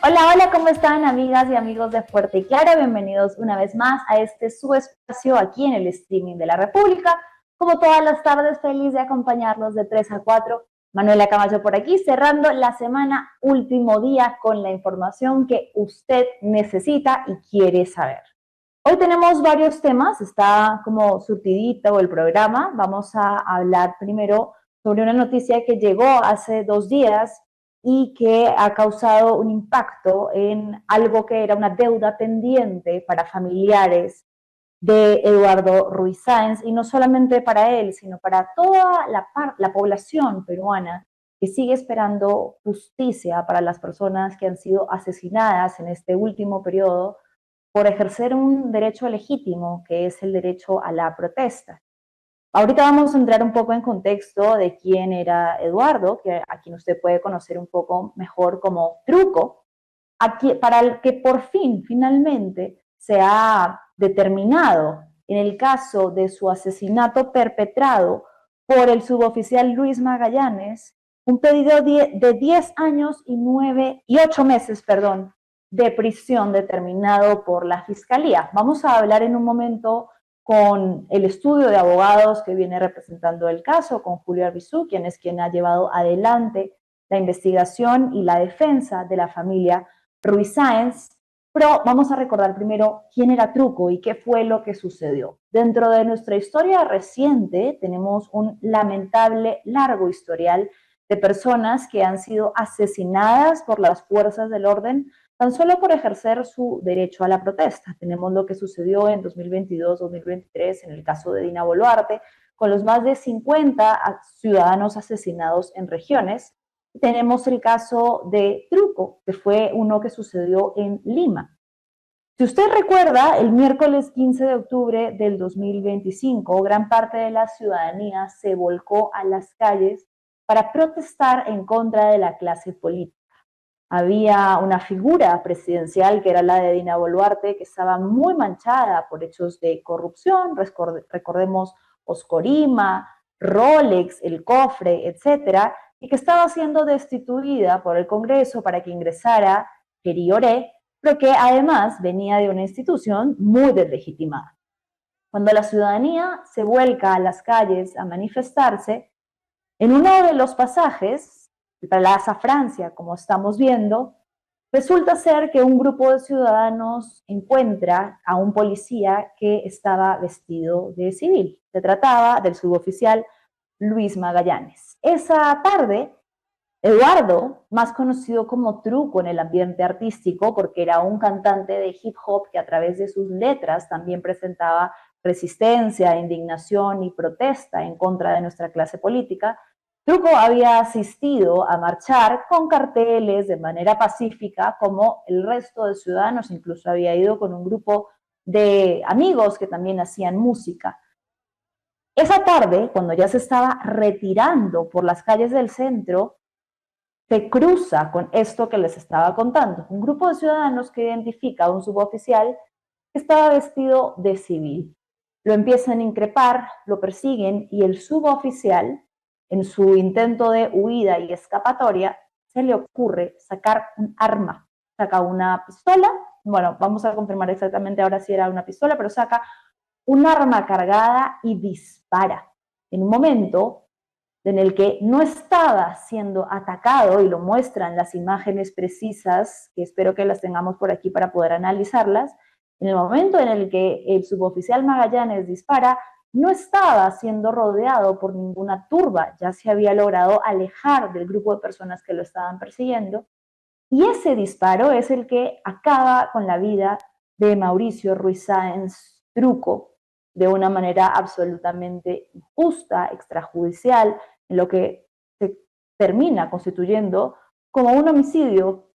Hola, hola, ¿cómo están amigas y amigos de Fuerte y Claro? Bienvenidos una vez más a este su espacio aquí en el streaming de la República. Como todas las tardes, feliz de acompañarlos de 3 a 4. Manuela Camacho por aquí, cerrando la semana, último día con la información que usted necesita y quiere saber. Hoy tenemos varios temas, está como surtidito el programa. Vamos a hablar primero sobre una noticia que llegó hace 2 días y que ha causado un impacto en algo que era una deuda pendiente para familiares de Eduardo Ruiz Sáenz, y no solamente para él, sino para toda la población peruana que sigue esperando justicia para las personas que han sido asesinadas en este último periodo por ejercer un derecho legítimo, que es el derecho a la protesta. Ahorita vamos a entrar un poco en contexto de quién era Eduardo, a quien usted puede conocer un poco mejor como Truco, para el que por fin, finalmente, se ha determinado en el caso de su asesinato perpetrado por el suboficial Luis Magallanes, un pedido de 10 años y 8 meses, de prisión determinado por la Fiscalía. Vamos a hablar en un momento con el estudio de abogados que viene representando el caso, con Julio Arbizu, quien ha llevado adelante la investigación y la defensa de la familia Ruiz Sáenz. Pero vamos a recordar primero quién era Truco y qué fue lo que sucedió. Dentro de nuestra historia reciente tenemos un lamentable largo historial de personas que han sido asesinadas por las fuerzas del orden tan solo por ejercer su derecho a la protesta. Tenemos lo que sucedió en 2022-2023 en el caso de Dina Boluarte, con los más de 50 ciudadanos asesinados en regiones. Tenemos el caso de Truco, que fue uno que sucedió en Lima. Si usted recuerda, el miércoles 15 de octubre del 2025, gran parte de la ciudadanía se volcó a las calles para protestar en contra de la clase política. Había una figura presidencial que era la de Dina Boluarte, que estaba muy manchada por hechos de corrupción. Recordemos Oscorima, Rolex, el cofre, etcétera, y que estaba siendo destituida por el Congreso para que ingresara Kerioré, pero que además venía de una institución muy deslegitimada. Cuando la ciudadanía se vuelca a las calles a manifestarse, en uno de los pasajes, Plaza Francia, como estamos viendo, resulta ser que un grupo de ciudadanos encuentra a un policía que estaba vestido de civil. Se trataba del suboficial Luis Magallanes. Esa tarde, Eduardo, más conocido como Truco en el ambiente artístico, porque era un cantante de hip hop que a través de sus letras también presentaba resistencia, indignación y protesta en contra de nuestra clase política, Truco había asistido a marchar con carteles de manera pacífica, como el resto de ciudadanos. Incluso había ido con un grupo de amigos que también hacían música. Esa tarde, cuando ya se estaba retirando por las calles del centro, se cruza con esto que les estaba contando. Un grupo de ciudadanos que identifica a un suboficial que estaba vestido de civil. Lo empiezan a increpar, lo persiguen, y el suboficial, en su intento de huida y escapatoria, se le ocurre sacar un arma. Saca una pistola, bueno, vamos a confirmar exactamente ahora si era una pistola, pero saca un arma cargada y dispara. En un momento en el que no estaba siendo atacado, y lo muestran las imágenes precisas, que espero que las tengamos por aquí para poder analizarlas. En el momento en el que el suboficial Magallanes dispara, no estaba siendo rodeado por ninguna turba, ya se había logrado alejar del grupo de personas que lo estaban persiguiendo, y ese disparo es el que acaba con la vida de Mauricio Ruiz Sáenz Truco de una manera absolutamente injusta, extrajudicial, en lo que se termina constituyendo como un homicidio,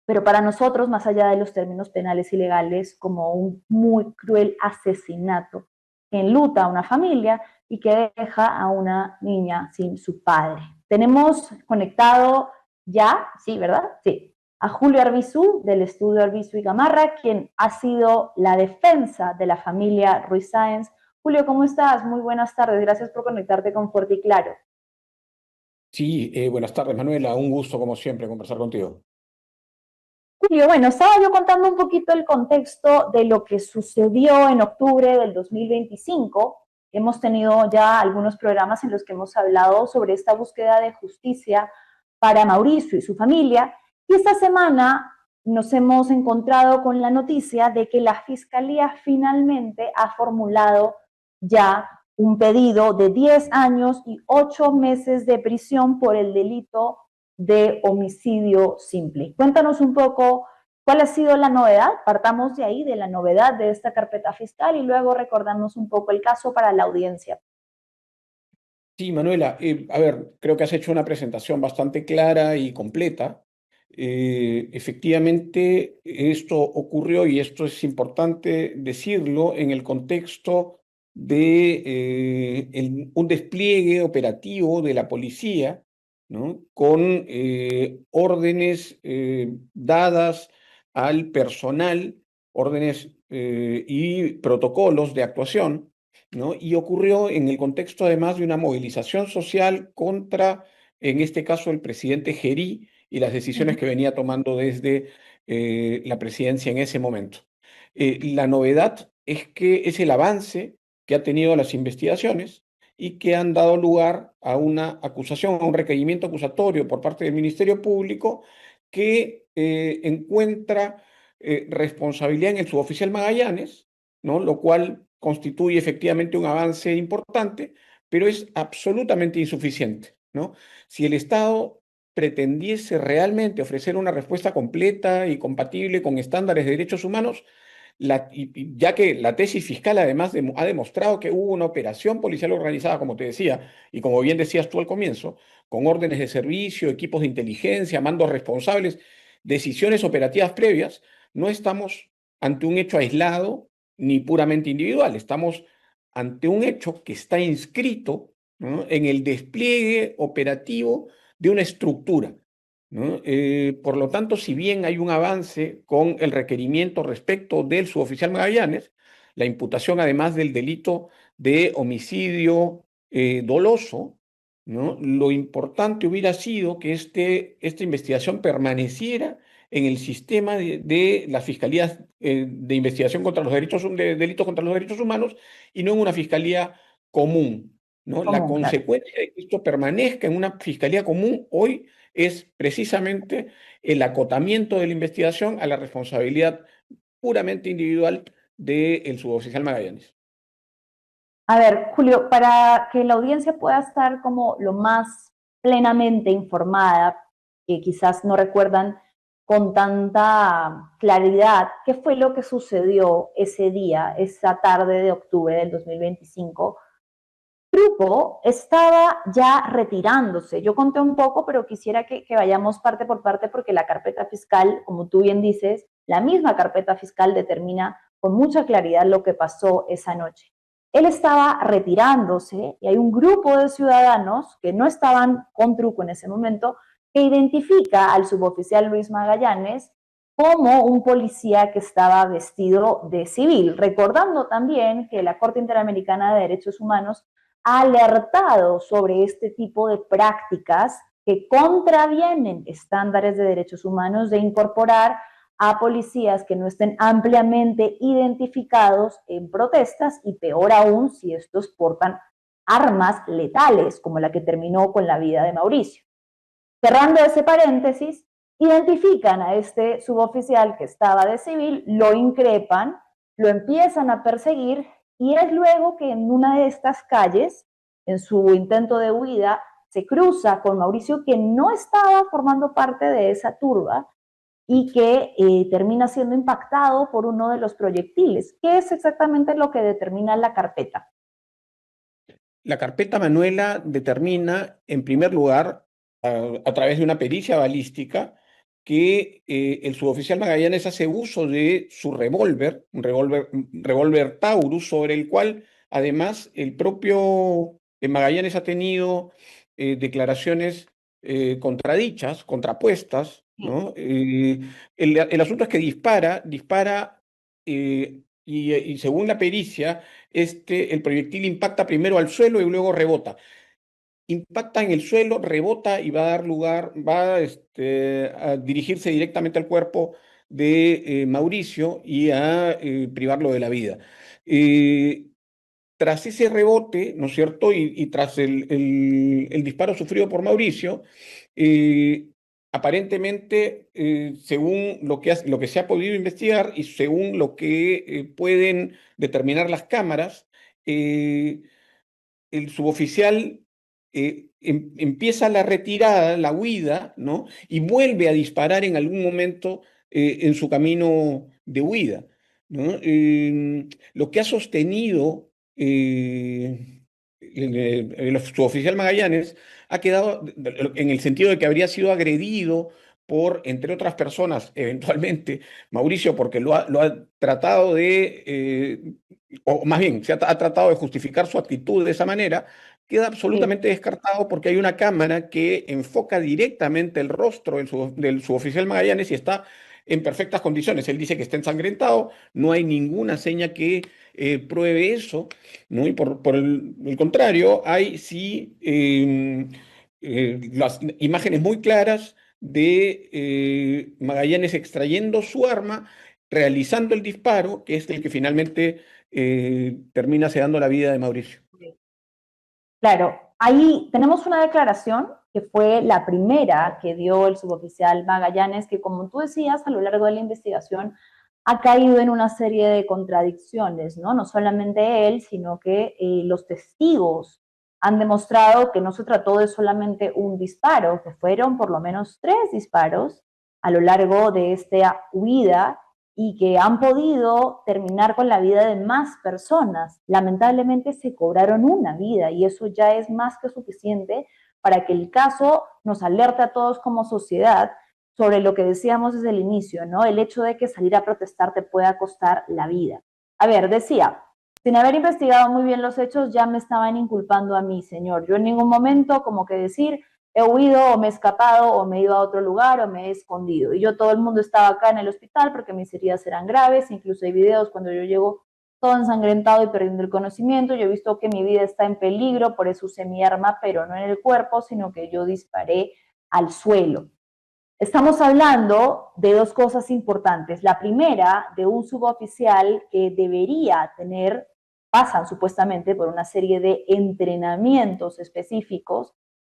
pero para nosotros, más allá de los términos penales y legales, como un muy cruel asesinato que enluta a una familia y que deja a una niña sin su padre. Tenemos conectado ya, sí, ¿verdad? Sí, a Julio Arbizu, del estudio Arbizu y Gamarra, quien ha sido la defensa de la familia Ruiz Sáenz. Julio, ¿cómo estás? Muy buenas tardes. Gracias por conectarte con Fuerte y Claro. Sí, buenas tardes, Manuela. Un gusto, como siempre, conversar contigo. Julio, bueno, estaba yo contando un poquito el contexto de lo que sucedió en octubre del 2025. Hemos tenido ya algunos programas en los que hemos hablado sobre esta búsqueda de justicia para Mauricio y su familia. Y esta semana nos hemos encontrado con la noticia de que la Fiscalía finalmente ha formulado ya un pedido de 10 años y 8 meses de prisión por el delito de homicidio simple. Cuéntanos un poco cuál ha sido la novedad. Partamos de ahí, de la novedad de esta carpeta fiscal, y luego recordarnos un poco el caso para la audiencia. Sí, Manuela, a ver, creo que has hecho una presentación bastante clara y completa. Efectivamente, esto ocurrió, y esto es importante decirlo, en el contexto de un despliegue operativo de la policía, ¿no? Con órdenes dadas al personal, órdenes y protocolos de actuación, ¿no? Y ocurrió en el contexto además de una movilización social contra, en este caso, el presidente Gerí y las decisiones que venía tomando desde la presidencia en ese momento. La novedad es que es el avance que ha tenido las investigaciones y que han dado lugar a una acusación, a un requerimiento acusatorio por parte del Ministerio Público que encuentra responsabilidad en el suboficial Magallanes, ¿no? Lo cual constituye efectivamente un avance importante, pero es absolutamente insuficiente, ¿no? Si el Estado pretendiese realmente ofrecer una respuesta completa y compatible con estándares de derechos humanos, ya que la tesis fiscal además ha demostrado que hubo una operación policial organizada, como te decía, y como bien decías tú al comienzo, con órdenes de servicio, equipos de inteligencia, mandos responsables, decisiones operativas previas, no estamos ante un hecho aislado ni puramente individual, estamos ante un hecho que está inscrito, ¿no? En el despliegue operativo de una estructura, ¿no? Por lo tanto, si bien hay un avance con el requerimiento respecto del suboficial Magallanes, la imputación además del delito de homicidio doloso, ¿no? Lo importante hubiera sido que esta investigación permaneciera en el sistema de las fiscalías de investigación contra los derechos, de delitos contra los derechos humanos, y no en una fiscalía común, ¿no? La Común, claro. consecuencia de que esto permanezca en una fiscalía común hoy es precisamente el acotamiento de la investigación a la responsabilidad puramente individual del suboficial Magallanes. A ver, Julio, para que la audiencia pueda estar como lo más plenamente informada, que quizás no recuerdan con tanta claridad qué fue lo que sucedió ese día, esa tarde de octubre del 2025, grupo estaba ya retirándose. Yo conté un poco, pero quisiera que vayamos parte por parte porque la carpeta fiscal, como tú bien dices, la misma carpeta fiscal determina con mucha claridad lo que pasó esa noche. Él estaba retirándose y hay un grupo de ciudadanos que no estaban con truco en ese momento que identifica al suboficial Luis Magallanes como un policía que estaba vestido de civil, recordando también que la Corte Interamericana de Derechos Humanos ha alertado sobre este tipo de prácticas que contravienen estándares de derechos humanos de incorporar a policías que no estén ampliamente identificados en protestas y peor aún si estos portan armas letales como la que terminó con la vida de Mauricio. Cerrando ese paréntesis, identifican a este suboficial que estaba de civil, lo increpan, lo empiezan a perseguir y es luego que en una de estas calles, en su intento de huida, se cruza con Mauricio, que no estaba formando parte de esa turba y que termina siendo impactado por uno de los proyectiles. ¿Qué es exactamente lo que determina la carpeta? La carpeta Manuela determina, en primer lugar, a través de una pericia balística, que el suboficial Magallanes hace uso de su revólver, un revólver Taurus, sobre el cual además el propio Magallanes ha tenido declaraciones contradichas, contrapuestas, ¿no? El asunto es que dispara y según la pericia, el proyectil impacta primero al suelo y luego rebota. Impacta en el suelo, rebota y va a dar lugar, va a dirigirse directamente al cuerpo de Mauricio y a privarlo de la vida. Eh, Tras ese rebote, ¿no es cierto? Y tras el disparo sufrido por Mauricio, eh, aparentemente, según lo que se ha podido investigar y según lo que pueden determinar las cámaras, eh, el suboficial empieza la retirada, la huida, ¿no? Y vuelve a disparar en algún momento en su camino de huida, ¿no? Lo que ha sostenido el suboficial Magallanes ha quedado en el sentido de que habría sido agredido por, entre otras personas, eventualmente, Mauricio, porque lo ha tratado o más bien, ha tratado de justificar su actitud de esa manera, queda Sí. absolutamente descartado porque hay una cámara que enfoca directamente el rostro del suboficial Magallanes y está en perfectas condiciones. Él dice que está ensangrentado, no hay ninguna seña que pruebe eso, ¿no? Y por el contrario, hay sí las imágenes muy claras de Magallanes extrayendo su arma, realizando el disparo, que es el que finalmente termina sedando la vida de Mauricio. Claro, ahí tenemos una declaración que fue la primera que dio el suboficial Magallanes, que como tú decías, a lo largo de la investigación ha caído en una serie de contradicciones, ¿no? No solamente él, sino que los testigos han demostrado que no se trató de solamente un disparo, que fueron por lo menos 3 disparos a lo largo de esta huida y que han podido terminar con la vida de más personas. Lamentablemente se cobraron una vida y eso ya es más que suficiente para que el caso nos alerte a todos como sociedad sobre lo que decíamos desde el inicio, ¿no? El hecho de que salir a protestar te pueda costar la vida. A ver, decía, sin haber investigado muy bien los hechos, ya me estaban inculpando a mí, señor. Yo en ningún momento, como que decir, he huido o me he escapado o me he ido a otro lugar o me he escondido. Y yo, todo el mundo estaba acá en el hospital porque mis heridas eran graves, incluso hay videos cuando yo llego todo ensangrentado y perdiendo el conocimiento. Yo he visto que mi vida está en peligro, por eso usé mi arma, pero no en el cuerpo, sino que yo disparé al suelo. Estamos hablando de 2 cosas importantes. La primera, de un suboficial que debería tener, pasan supuestamente por una serie de entrenamientos específicos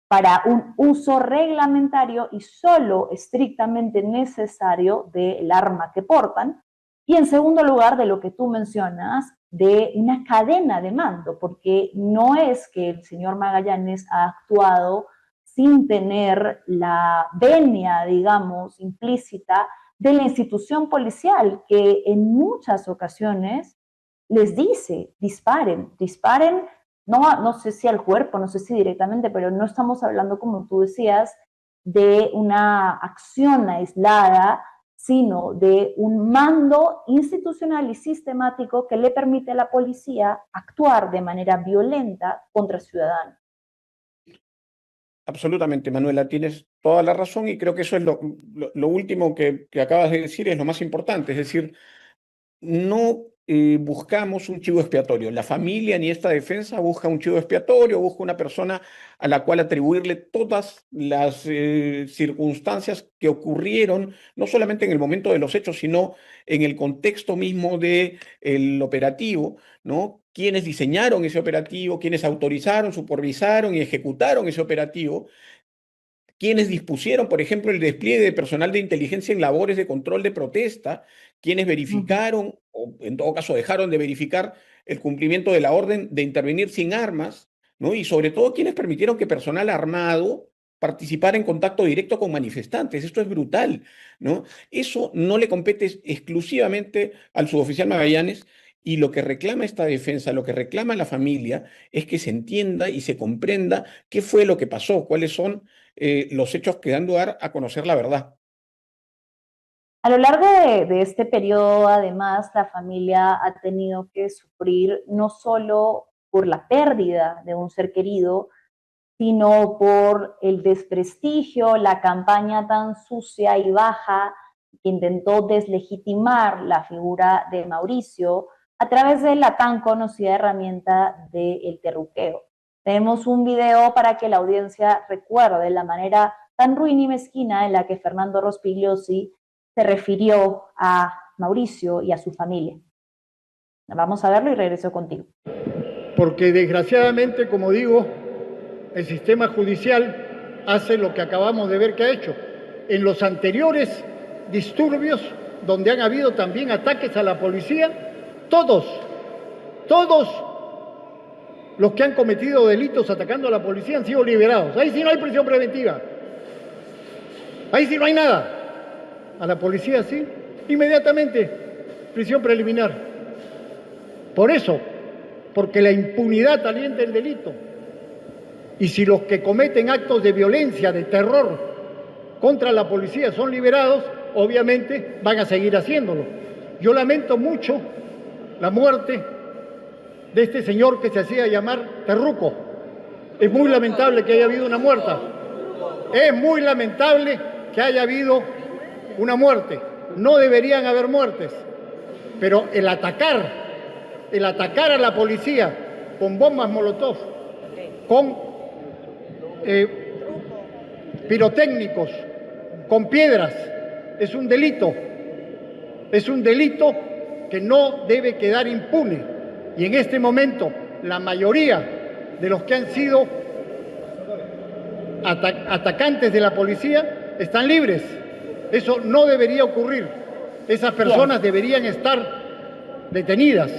para un uso reglamentario y solo estrictamente necesario del arma que portan. Y en segundo lugar, de lo que tú mencionas, de una cadena de mando, porque no es que el señor Magallanes ha actuado sin tener la venia, digamos, implícita de la institución policial, que en muchas ocasiones les dice, disparen, disparen, no sé si al cuerpo, no sé si directamente, pero no estamos hablando, como tú decías, de una acción aislada, sino de un mando institucional y sistemático que le permite a la policía actuar de manera violenta contra ciudadanos. Absolutamente, Manuela, tienes toda la razón y creo que eso es lo último que acabas de decir, es lo más importante, es decir, no buscamos un chivo expiatorio. La familia ni esta defensa busca un chivo expiatorio, busca una persona a la cual atribuirle todas las circunstancias que ocurrieron, no solamente en el momento de los hechos, sino en el contexto mismo del operativo, ¿no? Quienes diseñaron ese operativo, quienes autorizaron, supervisaron y ejecutaron ese operativo, quienes dispusieron, por ejemplo, el despliegue de personal de inteligencia en labores de control de protesta, quienes Uh -huh. verificaron, o en todo caso dejaron de verificar el cumplimiento de la orden de intervenir sin armas, ¿no? Y sobre todo quienes permitieron que personal armado participara en contacto directo con manifestantes. Esto es brutal, ¿no? Eso no le compete exclusivamente al suboficial Magallanes. Y lo que reclama esta defensa, lo que reclama la familia, es que se entienda y se comprenda qué fue lo que pasó, cuáles son los hechos que dan lugar a conocer la verdad. A lo largo de este periodo, además, la familia ha tenido que sufrir no solo por la pérdida de un ser querido, sino por el desprestigio, la campaña tan sucia y baja que intentó deslegitimar la figura de Mauricio a través de la tan conocida herramienta del terruqueo. Tenemos un video para que la audiencia recuerde la manera tan ruin y mezquina en la que Fernando Rospigliosi se refirió a Mauricio y a su familia. Vamos a verlo y regreso contigo. Porque desgraciadamente, como digo, el sistema judicial hace lo que acabamos de ver que ha hecho. En los anteriores disturbios, donde han habido también ataques a la policía, todos los que han cometido delitos atacando a la policía han sido liberados. Ahí sí no hay prisión preventiva. Ahí sí no hay nada. A la policía sí, inmediatamente prisión preliminar. Por eso, porque la impunidad alienta el delito. Y si los que cometen actos de violencia, de terror contra la policía son liberados, obviamente van a seguir haciéndolo. Yo lamento mucho la muerte de este señor que se hacía llamar Terruco. Es muy lamentable que haya habido una muerte. Es muy lamentable que haya habido una muerte. No deberían haber muertes. Pero el atacar a la policía con bombas Molotov, con pirotécnicos, con piedras, es un delito. Es un delito que no debe quedar impune. Y en este momento, la mayoría de los que han sido atacantes de la policía están libres. Eso no debería ocurrir. Esas personas deberían estar detenidas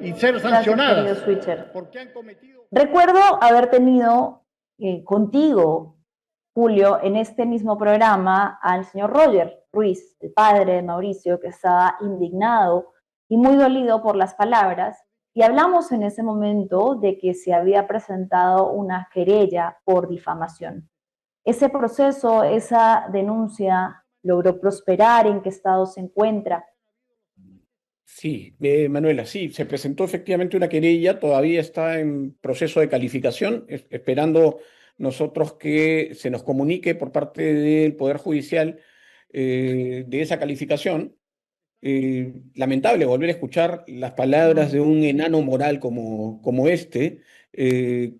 y ser sancionadas. Porque han cometido... Recuerdo haber tenido contigo, Julio, en este mismo programa al señor Roger Ruiz, el padre de Mauricio, que estaba indignado y muy dolido por las palabras, y hablamos en ese momento de que se había presentado una querella por difamación. Ese proceso, esa denuncia, ¿logró prosperar? ¿En qué estado se encuentra? Sí, Manuela, sí, se presentó efectivamente una querella, todavía está en proceso de calificación, esperando nosotros que se nos comunique por parte del Poder Judicial de esa calificación. Lamentable volver a escuchar las palabras de un enano moral como este,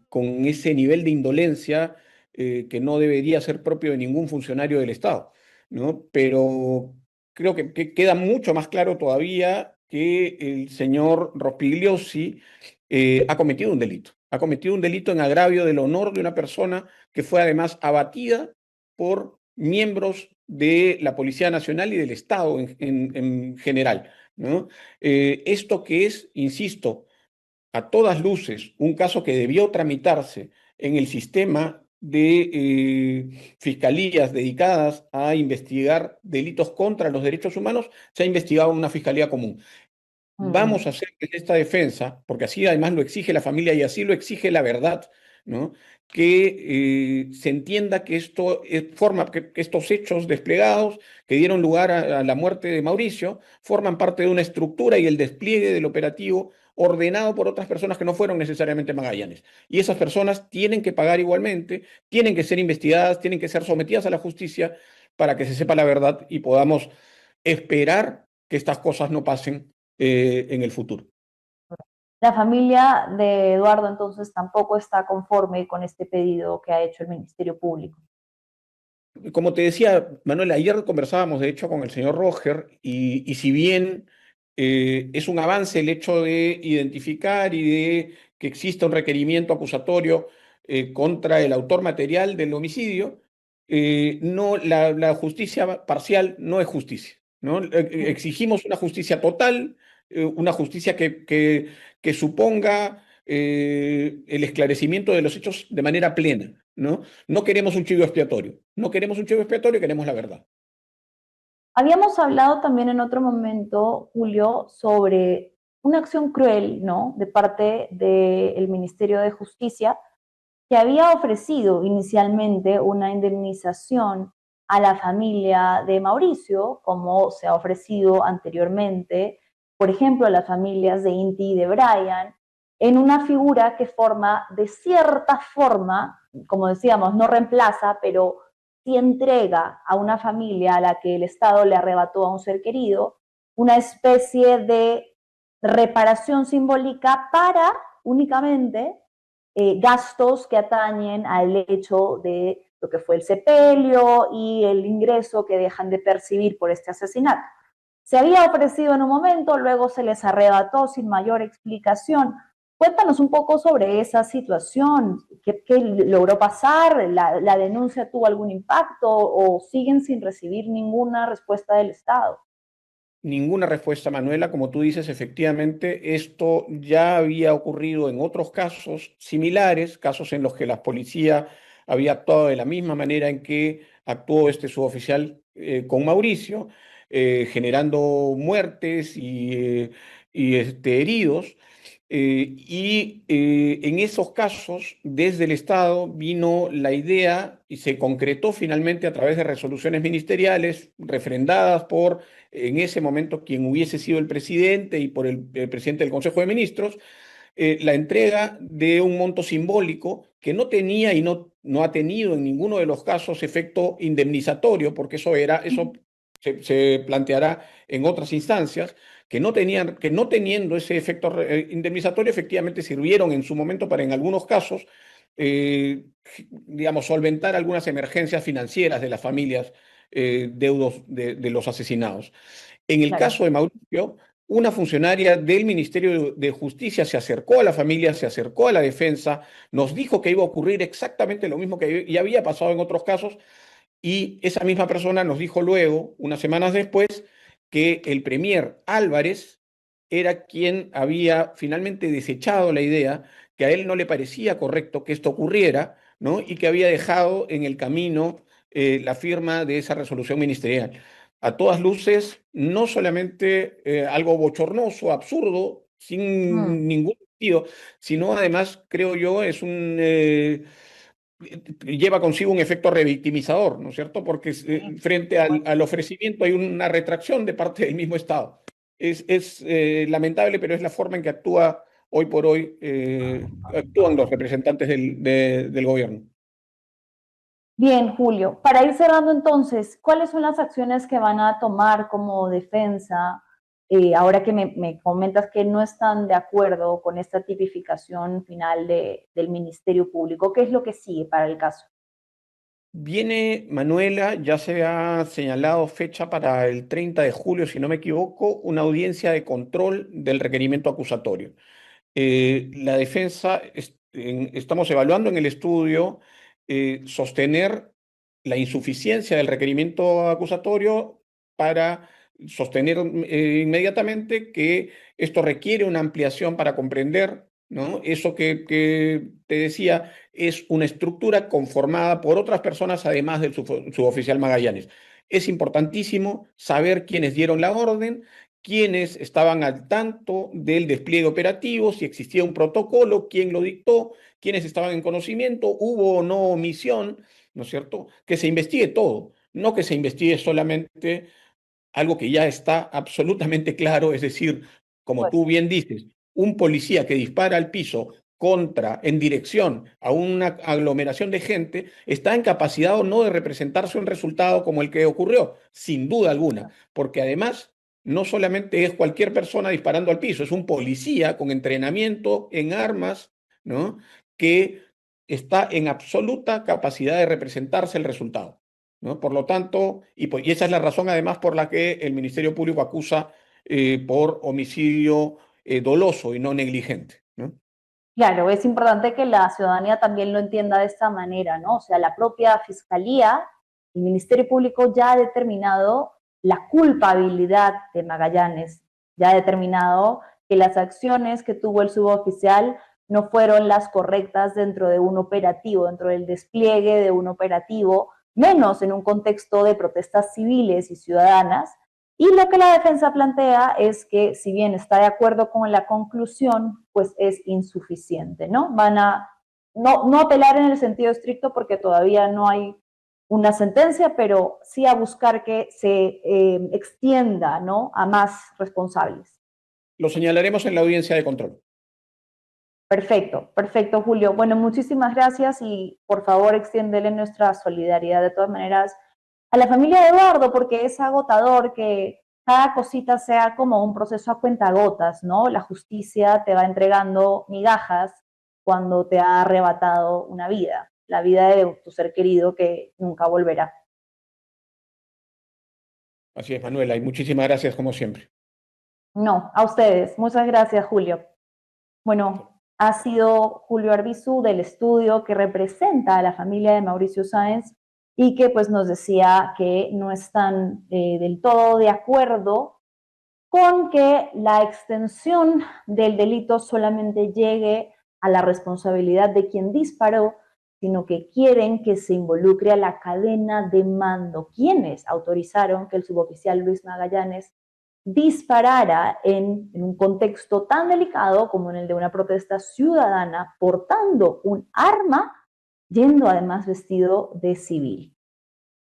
con ese nivel de indolencia que no debería ser propio de ningún funcionario del Estado, ¿no? Pero creo que queda mucho más claro todavía que el señor Rospigliosi ha cometido un delito. Ha cometido un delito en agravio del honor de una persona que fue además abatida por miembros de la Policía Nacional y del Estado en general, ¿no? Esto que es, insisto, a todas luces, un caso que debió tramitarse en el sistema de fiscalías dedicadas a investigar delitos contra los derechos humanos, se ha investigado en una fiscalía común. Vamos a hacer esta defensa, porque así además lo exige la familia y así lo exige la verdad, ¿no? Que se entienda que esto que estos hechos desplegados que dieron lugar a la muerte de Mauricio forman parte de una estructura y el despliegue del operativo ordenado por otras personas que no fueron necesariamente Magallanes. Y esas personas tienen que pagar igualmente, tienen que ser investigadas, tienen que ser sometidas a la justicia para que se sepa la verdad y podamos esperar que estas cosas no pasen en el futuro. La familia de Eduardo entonces tampoco está conforme con este pedido que ha hecho el Ministerio Público. Como te decía, Manuel, ayer conversábamos de hecho con el señor Roger y si bien es un avance el hecho de identificar y de que exista un requerimiento acusatorio contra el autor material del homicidio, no, la justicia parcial no es justicia, ¿no? Exigimos una justicia total, una justicia que suponga el esclarecimiento de los hechos de manera plena, ¿no? No queremos un chivo expiatorio, no queremos un chivo expiatorio, queremos la verdad. Habíamos hablado también en otro momento, Julio, sobre una acción cruel, ¿no?, de parte del Ministerio de Justicia, que había ofrecido inicialmente una indemnización a la familia de Mauricio, como se ha ofrecido anteriormente, por ejemplo, a las familias de Inti y de Brian, en una figura que forma, de cierta forma, como decíamos, no reemplaza, pero sí entrega a una familia a la que el Estado le arrebató a un ser querido, una especie de reparación simbólica para únicamente gastos que atañen al hecho de lo que fue el sepelio y el ingreso que dejan de percibir por este asesinato. Se había ofrecido en un momento, luego se les arrebató sin mayor explicación. Cuéntanos un poco sobre esa situación. ¿Qué logró pasar? ¿La denuncia tuvo algún impacto o siguen sin recibir ninguna respuesta del Estado? Ninguna respuesta, Manuela. Como tú dices, efectivamente, esto ya había ocurrido en otros casos similares, casos en los que la policía había actuado de la misma manera en que actuó este suboficial con Mauricio, generando muertes y heridos. En esos casos, desde el Estado vino la idea y se concretó finalmente a través de resoluciones ministeriales refrendadas por, en ese momento, quien hubiese sido el presidente y por el presidente del Consejo de Ministros, la entrega de un monto simbólico que no tenía y no ha tenido en ninguno de los casos efecto indemnizatorio, porque eso se planteará en otras instancias, que no teniendo ese efecto indemnizatorio, efectivamente sirvieron en su momento para, en algunos casos, digamos, solventar algunas emergencias financieras de las familias deudos de los asesinados. En el Claro. caso de Mauricio, una funcionaria del Ministerio de Justicia se acercó a la familia, se acercó a la defensa, nos dijo que iba a ocurrir exactamente lo mismo que ya había pasado en otros casos, y esa misma persona nos dijo luego, unas semanas después, que el premier Álvarez era quien había finalmente desechado la idea, que a él no le parecía correcto que esto ocurriera, ¿no? Y que había dejado en el camino la firma de esa resolución ministerial. A todas luces, no solamente algo bochornoso, absurdo, Mm, sin ningún sentido, sino además, creo yo, lleva consigo un efecto revictimizador, ¿no es cierto? Porque sí, frente al ofrecimiento hay una retracción de parte del mismo Estado. Es lamentable, pero es la forma en que actúa hoy por hoy, actúan los representantes del gobierno. bien, Julio. Para ir cerrando entonces, ¿cuáles son las acciones que van a tomar como defensa ahora que me comentas que no están de acuerdo con esta tipificación final del Ministerio Público? ¿Qué es lo que sigue para el caso? Viene, Manuela, ya se ha señalado fecha para el 30 de julio, si no me equivoco, una audiencia de control del requerimiento acusatorio. La defensa, estamos evaluando en el estudio sostener la insuficiencia del requerimiento acusatorio para sostener inmediatamente que esto requiere una ampliación para comprender, ¿no? Eso que te decía es una estructura conformada por otras personas además del suboficial Magallanes. Es importantísimo saber quiénes dieron la orden, quiénes estaban al tanto del despliegue operativo, si existía un protocolo, quién lo dictó, quiénes estaban en conocimiento, hubo o no omisión, ¿no es cierto? Que se investigue todo, no que se investigue solamente algo que ya está absolutamente claro, es decir, como Pues, tú bien dices, un policía que dispara al piso en dirección a una aglomeración de gente, está en capacidad o no de representarse un resultado como el que ocurrió, sin duda alguna, porque además no solamente es cualquier persona disparando al piso, es un policía con entrenamiento en armas, ¿no? Que está en absoluta capacidad de representarse el resultado, ¿no? Por lo tanto, y esa es la razón además por la que el Ministerio Público acusa por homicidio doloso y no negligente, ¿no? claro, es importante que la ciudadanía también lo entienda de esta manera, ¿no? O sea, la propia Fiscalía, el Ministerio Público ya ha determinado la culpabilidad de Magallanes, ya ha determinado que las acciones que tuvo el suboficial no fueron las correctas dentro de un operativo, dentro del despliegue de un operativo, menos en un contexto de protestas civiles y ciudadanas. Y lo que la defensa plantea es que, si bien está de acuerdo con la conclusión, pues es insuficiente, ¿no? Van a no apelar en el sentido estricto porque todavía no hay una sentencia, pero sí a buscar que se extienda, ¿no?, a más responsables. Lo señalaremos en la audiencia de control. Perfecto, perfecto, Julio. Bueno, muchísimas gracias y por favor extiéndele nuestra solidaridad de todas maneras a la familia de Eduardo, porque es agotador que cada cosita sea como un proceso a cuentagotas, ¿no? La justicia te va entregando migajas cuando te ha arrebatado una vida. la vida de tu ser querido que nunca volverá. Así es, Manuela, y muchísimas gracias como siempre. No, a ustedes. Muchas gracias, Julio. Bueno, ha sido Julio Arbizu del estudio que representa a la familia de Mauricio Sáenz y que pues nos decía que no están del todo de acuerdo con que la extensión del delito solamente llegue a la responsabilidad de quien disparó, sino que quieren que se involucre a la cadena de mando. ¿Quiénes autorizaron que el suboficial Luis Magallanes disparara en un contexto tan delicado como en el de una protesta ciudadana, portando un arma, yendo además vestido de civil?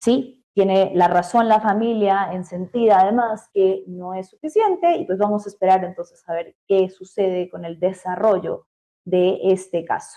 Sí, tiene la razón la familia en sentido además que no es suficiente y pues vamos a esperar entonces a ver qué sucede con el desarrollo de este caso.